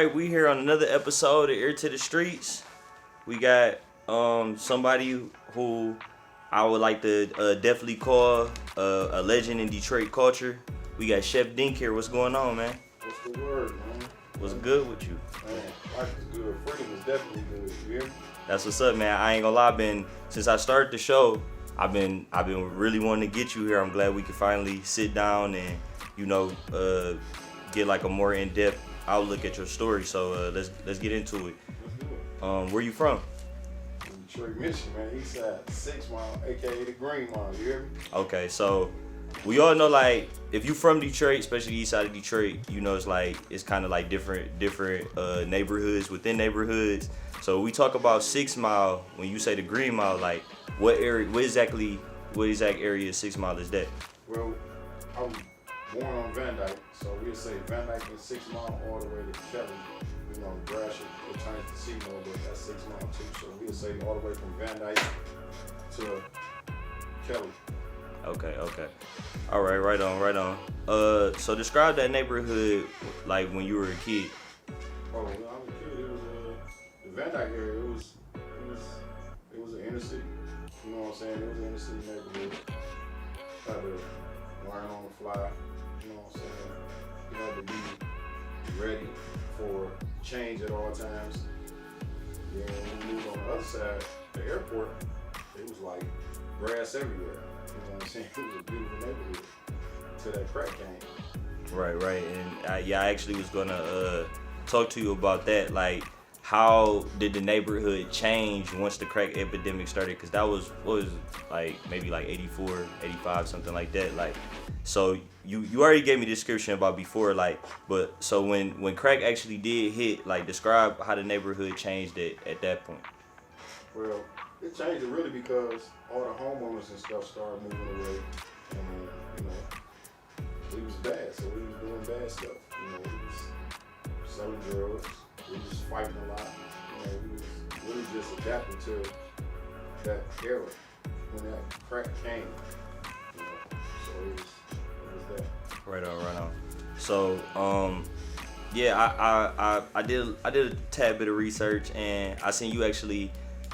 right, we here on another episode of Ear to the Streets. We got somebody who I would like to definitely call a legend in Detroit culture. We got Chef Dink here. What's going on, man? What's the word, man? What's good with you? Man, life is good. Freedom is definitely good. You hear me? That's what's up, man. I ain't gonna lie, since I started the show, I've been really wanting to get you here. I'm glad we could finally sit down and get like a more in-depth outlook at your story. So let's get into it. Let's do it. Where you from? Detroit, Michigan, man. Eastside, 6 Mile, aka the Green Mile. You hear me? Okay, so we all know, like, if you from Detroit, especially the east side of Detroit, you know it's kind of like different neighborhoods within neighborhoods. So we talk about 6 Mile. When you say the Green Mile, like what exact area of 6 Mile is that? Well, I was born on Van Dyke, so we'll say Van Dyke and 6 Mile all the way to Kelly. You know, Gratiot, it turns to Seymour, but that's 6 Mile too. So we'll say all the way from Van Dyke to Kelly. Okay. All right, right on. So describe that neighborhood like when you were a kid. Oh, when I was a kid, it was the Van Dyke area. It was an inner city. You know what I'm saying? It was an inner city neighborhood. Had to learn on the fly. You know what I'm saying? You had to be ready for change at all times. Then when we moved on the other side, the airport, it was like grass everywhere. You know what I'm saying? It was a beautiful neighborhood till that crack came. Right. And I actually was gonna talk to you about that. Like, how did the neighborhood change once the crack epidemic started? Because that was, what was it, like maybe like 84, 85, something like that. Like, so you already gave me the description about before, like, but so when crack actually did hit, like, describe how the neighborhood changed at that point. Well, it changed it really because all the homeowners and stuff started moving away, and you know, we was bad, so we was doing bad stuff. You know, we was selling drugs, we was fighting a lot. You know, we was really just adapting to that era when that crack came. You know, so it was that. Right on. So I did a tad bit of research, and I seen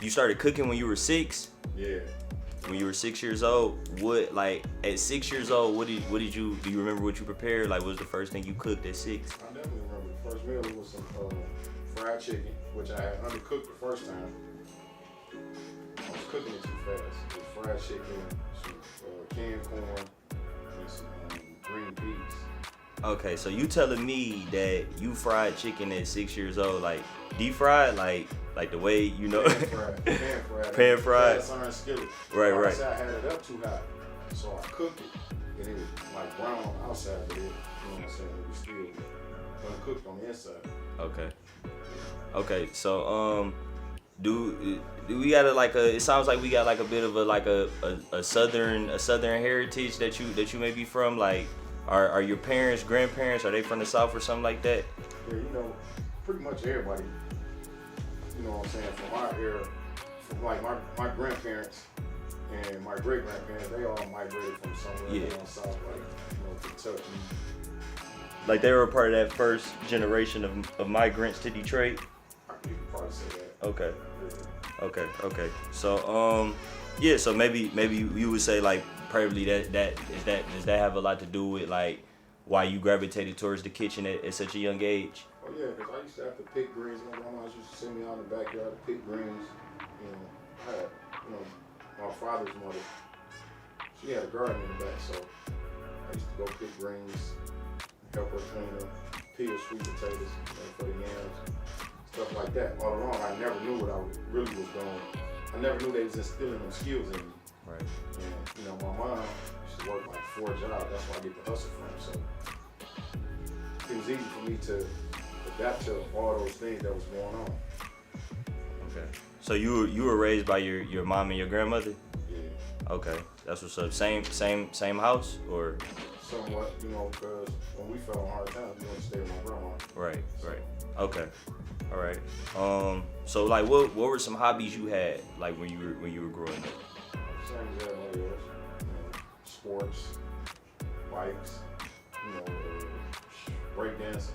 you started cooking when you were 6. Yeah. When you were 6 years old, at 6 years old, do you remember what you prepared? Like, what was the first thing you cooked at 6? I definitely remember the first meal was some fried chicken, which I had undercooked the first time. I was cooking it too fast. It was fried chicken, some canned corn, and some green peas. Okay, so you telling me that you fried chicken at 6 years old, like deep fried, like the way, you know? Pan fried. Cast iron skillet. Right. I had it up too high, so I cooked it, and it was like brown on the outside, but it, you know what I'm saying, it was still uncooked on the inside. Okay. So do we got it sounds like we got like a bit of a southern heritage that you may be from, like. Are your parents, grandparents, are they from the South or something like that? Yeah, you know, pretty much everybody, you know what I'm saying, from our era, from like my grandparents and my great-grandparents, they all migrated from somewhere down south, like, you know, Kentucky. Like, they were a part of that first generation of migrants to Detroit? You could probably say that. Okay. Yeah. Okay. So, so maybe you would say, like, probably does that have a lot to do with, like, why you gravitated towards the kitchen at such a young age? Oh yeah, because I used to have to pick greens. My grandma used to send me out in the backyard to pick greens. You know, I had, you know, my father's mother, she had a garden in the back, so I used to go pick greens, help her clean them, peel sweet potatoes, for the yams, stuff like that. All along, I never knew what I really was doing. I never knew they was instilling them skills in me. Right. And, you know, my mom used to work like 4 jobs. That's where I get the hustle from. So it was easy for me to adapt to all those things that was going on. Okay. So you were raised by your mom and your grandmother? Yeah. Okay. That's what's up. Same house, or? Somewhat, you know, because when we fell on hard times, we went to stay with my grandma. Right. Okay. All right. So, like, what were some hobbies you had, like, when you were growing up? Same as everybody else. You know, sports, bikes, you know, breakdancing.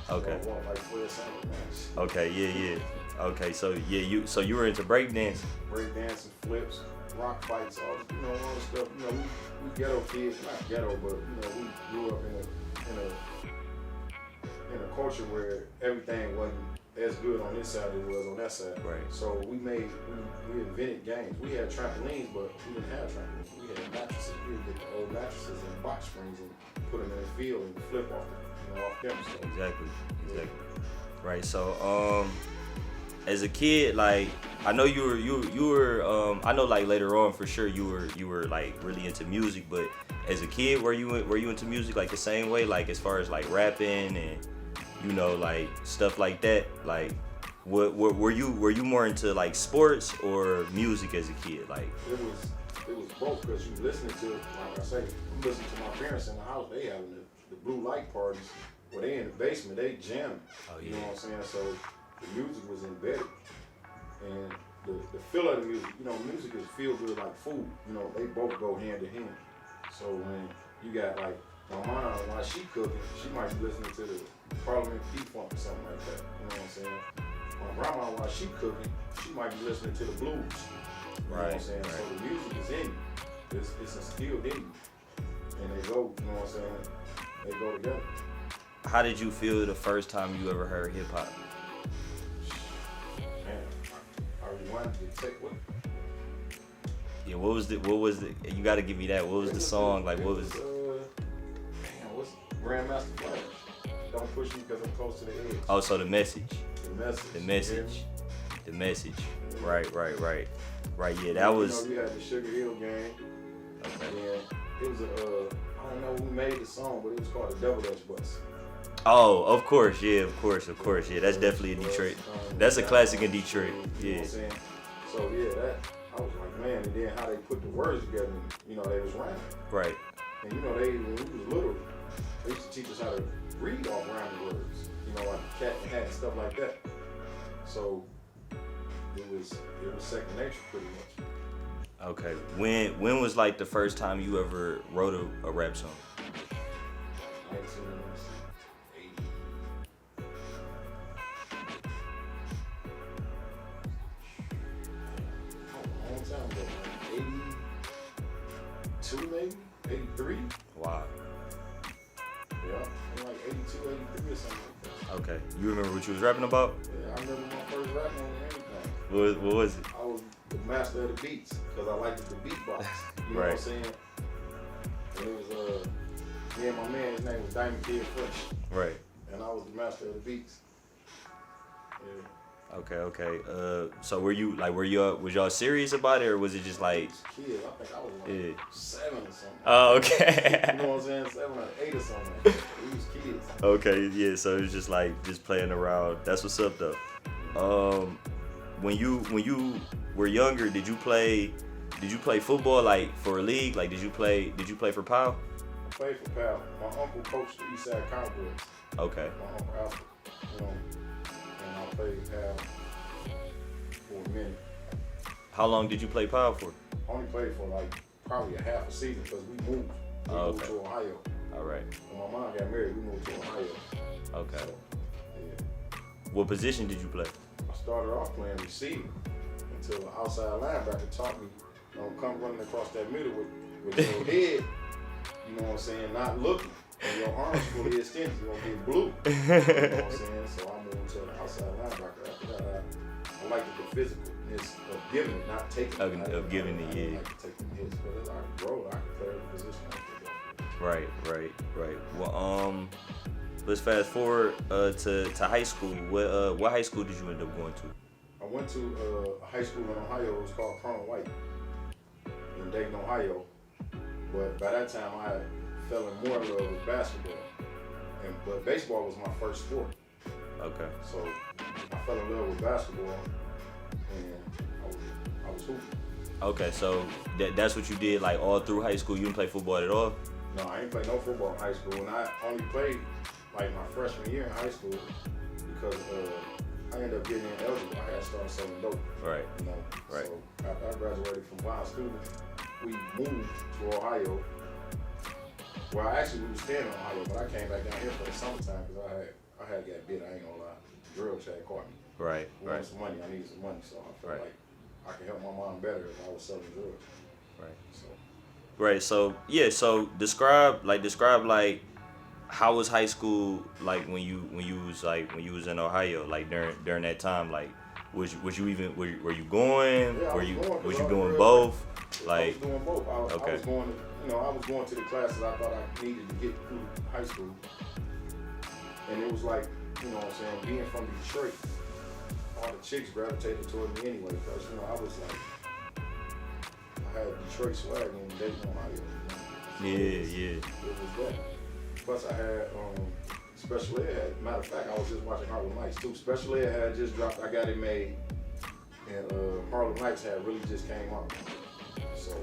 Okay. So I walk like Fred Sanford, man. Okay, yeah. Okay, so yeah, you were into breakdance. Breakdancing, flips, rock fights, all all the stuff. We ghetto kids, not ghetto, but we grew up in a culture where everything wasn't as good on this side as it was on that side. Right. So we invented games. We had trampolines, but we didn't have trampolines. We had mattresses. We would get the old mattresses and box springs and put them in the field and flip off them. So, Exactly. Right. So as a kid, like I know you were I know like later on for sure you were like really into music, but as a kid were you into music like the same way, like as far as like rapping and like stuff like that? Like what were you more into like sports or music as a kid? Like it was both, because you listening to, like I say, you listen to my parents in the house, they having the blue light parties where they in the basement, they jamming. Oh, yeah. You know what I'm saying? So the music was embedded. And the feel of the music, music is feel good like food. They both go hand in hand. So when you got like my mom, while she cooking, she might be listening to the Parliament P-Funk or something like that. You know what I'm saying? My grandma, while she cooking, she might be listening to the blues. You know what I'm saying? Right. So the music is in you. It's instilled in you. And they go, you know what I'm saying? They go together. How did you feel the first time you ever heard hip hop? Man, I rewind to take what? Yeah, what was the you gotta give me that. What was the song? Like what was what's Grandmaster Flash? Don't push me because I'm close to the edge. Oh, so the message. The message. The message. Yeah. Right. Right, yeah, that was. You had the Sugar Hill Gang. Okay. And it was I don't know who made the song, but it was called the Double Edge Bus. Oh, of course, yeah. That's definitely in Detroit. That's a classic in Detroit. You know what I'm saying? So that I was like, man, and then how they put the words together, they was rhyming. Right. And when we was little, they used to teach us how to read off rhyming words. Like cat and hat and stuff like that. So it was second nature pretty much. Okay. When was like the first time you ever wrote a rap song? 1980. A long time ago, like 82 maybe? 83? Wow. Yeah, like 82, 83 or something like that. Okay. You remember what you was rapping about? Yeah, I remember my first rap on everything. What was it? I was the master of the beats because I liked the beatbox. You know Right. what I'm saying? And it was me and my man, his name was Diamond Kid Fresh. Right. And I was the master of the beats. Yeah. Okay. So was y'all serious about it, or was it just like? Kids, I think I was like 7 or something. Oh, okay. You know what I'm saying? 7 or 8 or something. We was kids. Okay, yeah. So it was just like playing around. That's what's up though. When you were younger, did you play football like for a league? Like did you play for POW? I played for PAL. My uncle coached the Eastside Cowboys. Okay. My uncle Alfred. And I played PAL for a minute. How long did you play POW for? I only played for like probably a half a season because we moved. We moved to Ohio. All right. When my mom got married, we moved to Ohio. Okay. So, yeah. What position did you play? I started off playing receiver until the outside linebacker taught me, come running across that middle with your head, you know what I'm saying, not looking. And your arms fully extended, you're gonna get blue. You know what I'm saying? So I moved to the outside linebacker. After that, I liked the physicalness of giving it, not taking it. Of giving it, yeah. I like to take the hits, but I can roll, I can play every position I can go. Right. Well, let's fast forward to high school. What high school did you end up going to? I went to a high school in Ohio. It was called Colonel White in Dayton, Ohio. But by that time, I fell in more love with basketball. But baseball was my first sport. Okay. So I fell in love with basketball, and I was hooping. Okay, so that's what you did like all through high school. You didn't play football at all? No, I didn't play no football in high school, and I only played like my freshman year in high school because I ended up getting ineligible. I had started selling dope. Right. Right. So after I graduated from Vine Students, we moved to Ohio. Well, we were staying in Ohio, but I came back down here for the summertime because I had got bit. I ain't gonna lie. Drugs had caught me. Right. I wanted some money. I needed some money, so I felt like I could help my mom better if I was selling drugs. Right. So. Right. So yeah. So describe like how was high school like when you was in Ohio, like during that time, like was you even were you going? Yeah, was you doing doing both? Like I was doing both. I okay. was going to, I was going to the classes I thought I needed to get through high school. And it was like, you know what I'm saying, being from Detroit, all the chicks gravitated toward me anyway, because, I was like, I had Detroit swag in Dayton, Ohio. Yeah. It was that. Plus I had Special Ed. Matter of fact, I was just watching Harlem Nights too. Special Ed had just dropped. I got it made, and Harlem Nights had really just came out. So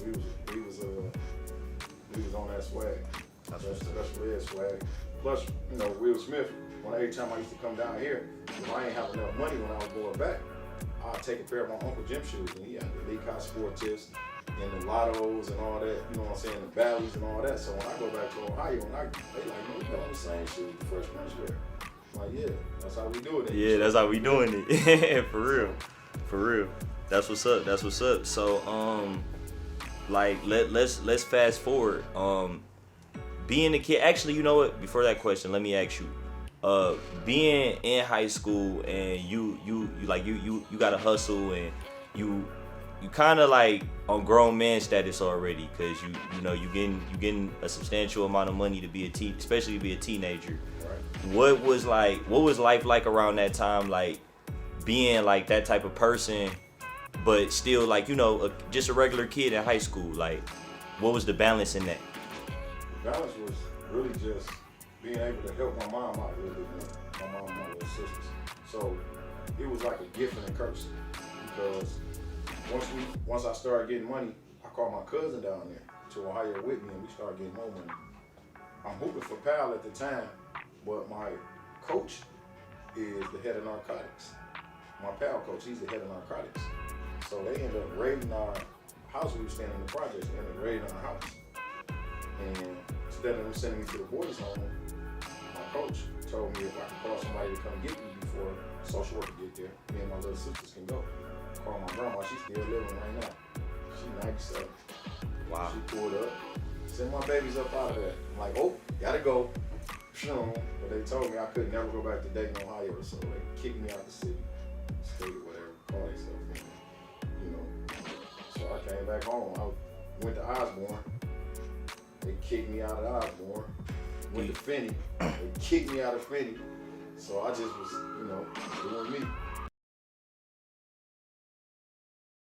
we was on that swag. That's Special Ed swag. Plus, Will Smith. Every time I used to come down here, if I ain't have enough money when I was going back, I'd take a pair of my Uncle Jim shoes, and he had the Lee Sportives and the Lottos and all that, you know what I'm saying, the Valleys and all that. So when I go back to Ohio, they like, man, we got on the same shoes the Fresh Prince wear. I'm like, yeah, that's how we do it. Yeah, that's how we doing it. For real. That's what's up. So like let's fast forward. Being a kid, actually, you know what? Before that question, let me ask you. Being in high school and you gotta hustle and you kind of like on grown man status already, because you getting a substantial amount of money to be especially to be a teenager. Right. What was life like around that time, like being like that type of person, but still like just a regular kid in high school? Like, what was the balance in that? The balance was really just being able to help my mom out really good. My mom and my little sisters. So it was like a gift and a curse, because once I started getting money, I called my cousin down there to Ohio with me, and we started getting more money. I'm hooping for Pal at the time, but my coach is the head of narcotics. My Pal coach, he's the head of narcotics. So they ended up raiding our house. We were staying in the projects. They ended up raiding our house. And instead of them sending me to the boys' home, my coach told me if I could call somebody to come get me before social worker get there, me and my little sisters can go. Call my grandma, she's still living right now. She's 97. Wow. She pulled up, sent my babies up out of there. I'm like, oh, gotta go. But they told me I could never go back to Dayton, Ohio, so they kicked me out the city, state, whatever, call themselves. So I came back home. I went to Osborne. They kicked me out of Osborne. Went to Finney. They kicked me out of Finney. So I just was, doing me.